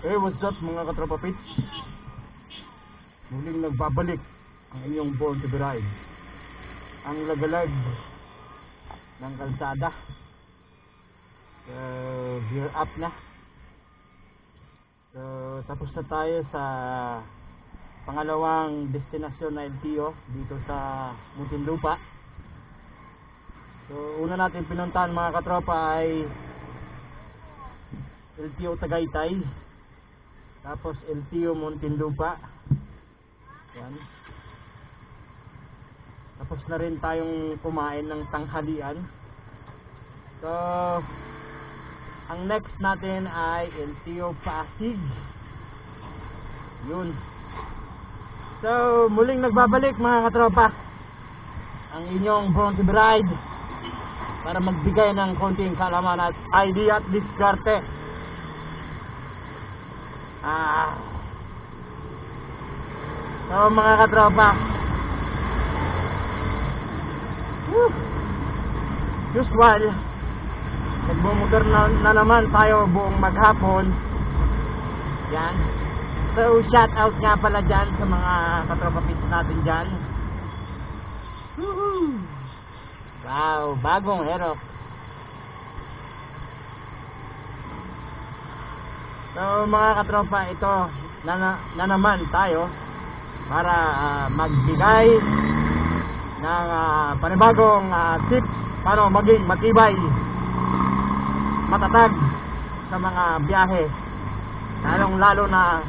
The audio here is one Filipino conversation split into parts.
Hey, what's up mga katropa pits? Muling nagbabalik ang inyong Born to be Ride. Ang lagalag ng kalsada. Gear up na. So, tapos na tayo sa pangalawang destinasyon na LTO dito sa Muntinlupa. So, una natin pinuntahan mga katropa ay LTO Tagaytay, tapos LTO Muntinlupa. Yan. Tapos na rin tayong kumain ng tanghalian. So, ang next natin ay LTO Pasig. Yun. So, muling nagbabalik mga katropa ang inyong Born to be Ride para magbigay ng konting kaalaman at idea at diskarte. So mga katropa, usual nagmumotor na naman tayo buong maghapon. Yan. So shout out nga pala dyan sa mga katropa pits natin dyan. Wow, bagong Aerox. So mga katropa, ito na naman tayo para magbigay ng panibagong tips paano maging matibay, matatag sa mga biyahe, lalong lalo na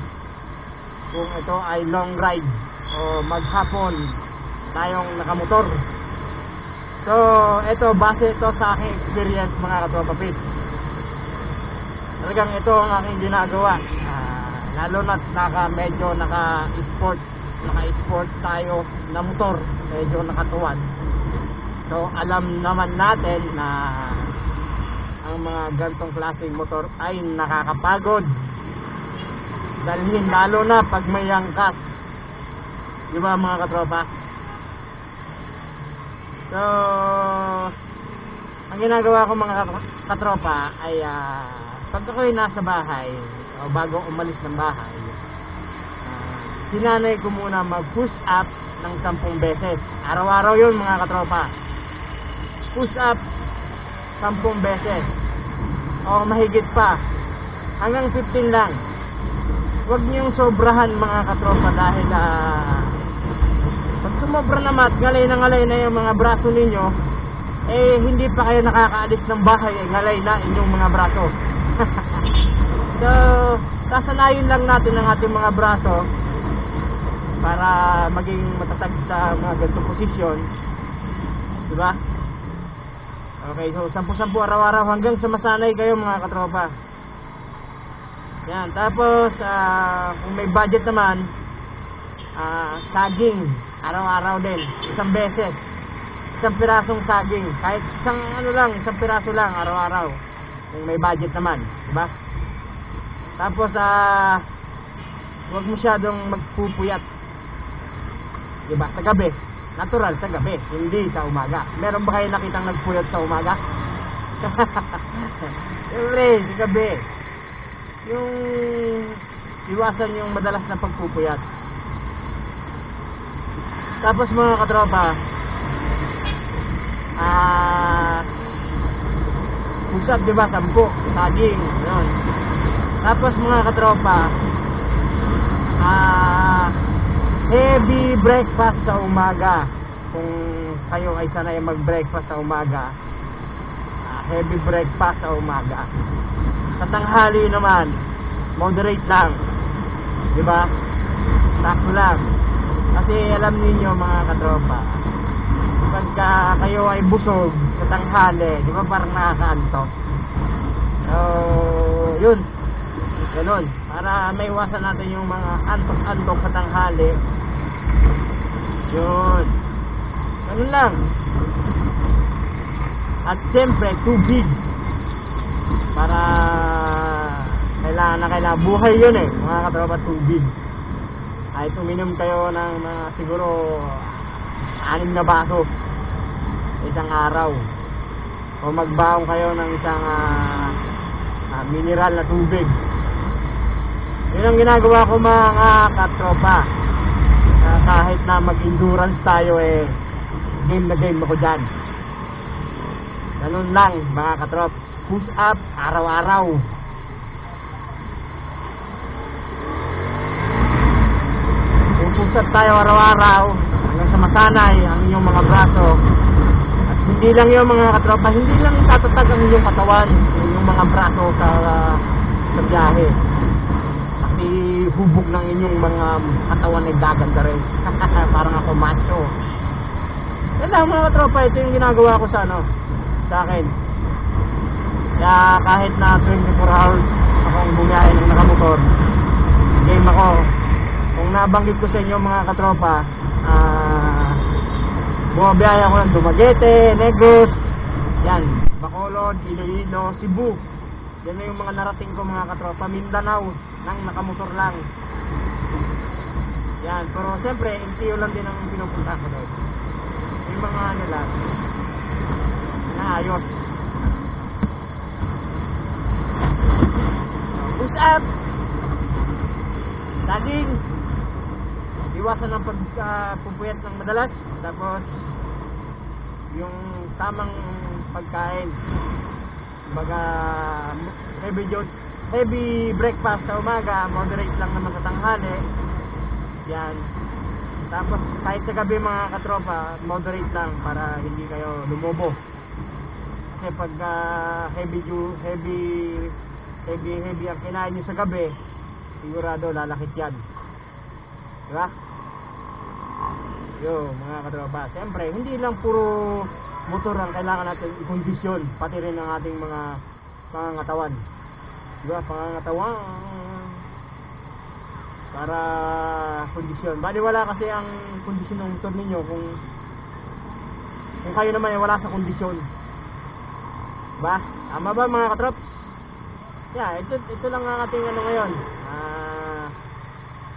kung ito ay long ride o maghapon tayong nakamotor. So ito, base ito sa aking experience mga katropa pits. Talagang ito ang aking ginagawa, lalo na medyo naka-sport tayo na motor, medyo nakatuwad. So alam naman natin na ang mga gantong klaseng motor ay nakakapagod dalhin, lalo na pag may angkas, di ba mga katropa? So ang ginagawa ko mga katropa ay pag ako'y nasa bahay o bago umalis ng bahay, sinanay ko muna mag-push up ng 10 beses. Araw-araw yun mga katropa. Push up 10 beses. O mahigit pa. Hanggang 15 lang. Huwag niyong sobrahan mga katropa dahil pag sumobra naman at ngalay na yung mga braso ninyo, eh hindi pa kayo nakakaalis ng bahay, eh ngalay na inyong mga braso. So sasanayin lang natin ang ating mga braso para maging matatag sa mga ganitong posisyon, diba? Okay, so 10-10 araw-araw hanggang sa masanay kayo mga katropa. Yan, tapos kung may budget naman, saging araw-araw din, 1 beses, 1 pirasong saging, kahit isang piraso lang araw-araw kung may budget naman, diba? Tapos huwag masyadong magpupuyat, diba? Sa gabi, natural sa gabi, hindi sa umaga. Meron ba kayo nakitang nagpuyat sa umaga? Siyempre, sa gabi, yung iwasan yung madalas na pagpupuyat. Tapos mga katropa, pusat, diba? 10, saging, yun. Tapos mga katropa, heavy breakfast sa umaga. Kung kayo ay sanay mag-breakfast sa umaga, heavy breakfast sa umaga. Sa tanghali naman, moderate lang, diba? Sakto lang. Kasi alam niyo mga katropa, pagka kayo ay busog sa tanghali, diba parang nakakaantok? So yun, ganun, para maiwasan natin yung mga antok-antok sa tanghali. Yun, ganun lang. At siyempre tubig, para kailangan buhay yun eh mga katropa, tubig. Ay uminom kayo ng mga siguro 6 na baso isang araw, o magbaong kayo ng isang mineral na tubig. Yun ang ginagawa ko mga katropa. Kahit na mag-endurance tayo game na game ako dyan. Ganun lang mga katrop. Push up araw-araw. Push up tayo araw-araw hanggang sa masanay ang inyong mga braso. At hindi lang yung mga katropa, hindi lang tatatag ang inyong katawan, yung mga braso sa biyahe. Pati hubog ng inyong mga katawan ay gaganda rin. Parang ako macho. Yan lang mga katropa, ito yung ginagawa ko sa akin. Kaya kahit na 24 hours akong bumiyahe ng nakamotor, game ako. Kung nabanggit ko sa inyo mga katropa, bumabiyahe ako ng Dumaguete, Negros, yan, Bacolod, Iloilo, Cebu. Yan na yung mga narating ko mga katropa. Mindanao, nang nakamotor lang. Yan, pero siyempre, NTO lang din ang pinupunta ko doon. Yung mga lang, naayos. Push up! Saging! Iwasan ng pagpupuyat ng madalas. Tapos yung tamang pagkain, baga heavy breakfast sa umaga, moderate lang naman sa tanghali. Yan. Tapos kahit sa gabi mga katropa, moderate lang para hindi kayo lumobo. Kasi pag heavy ang kinain nyo sa gabi, sigurado lalakit yan. Diba? Yo, mga katropa, siyempre hindi lang puro motor ang kailangan natin i-kondisyon, pati rin ang ating mga pangangatawan. Diba? Pangangatawan para kondisyon. Bali wala kasi ang kondisyon ng motor ninyo kung kayo naman ay wala sa kondisyon. Diba? Tama ba mga katrops? Yeah, ito lang ang ating ngayon.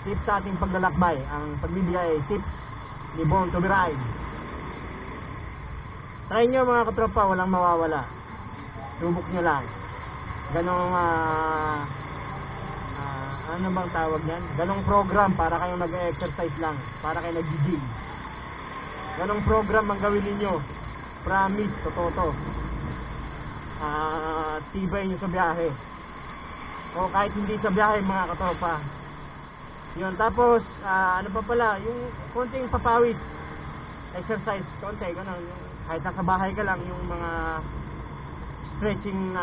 Tips sa ating paglalakbay, ang pagbibigay tips ni Born to be Ride. Try nyo mga katropa, walang mawawala. Subok nyo lang. Ganong ano bang tawag yan? Ganong program para kayong nag-exercise lang, para kayo nag-gym. Ganong program ang gawin ninyo. Promise, totoo to. Tibay nyo sa biyahe. O kahit hindi sa biyahe mga katropa. Yun, tapos ano pa pala, yung konting papawid exercise, konti, gano'n, kahit nasa bahay ka lang, yung mga stretching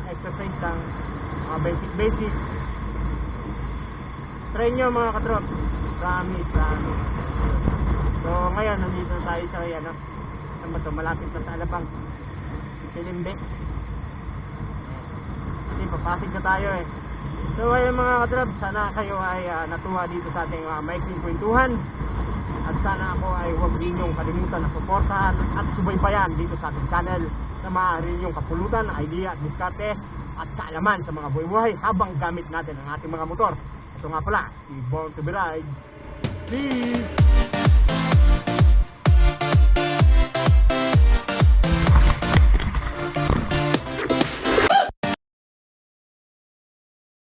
exercise lang, mga basic try nyo mga katrop, promise. So ngayon nandito tayo sa saan ba to? Malapit na sa Alabang, Silimbe. Kasi papasig na tayo So ayun mga katrop, sana kayo ay natuwa dito sa ating maikling kwentuhan. At sana ako ay huwag ninyong kalimutan na suportahan at subaybayan dito sa ating channel na maaari ninyong kapulutan, idea at diskarte at kaalaman sa mga buhay-buhay habang gamit natin ang ating mga motor. Ito nga pala, si Born to be Ride. Peace!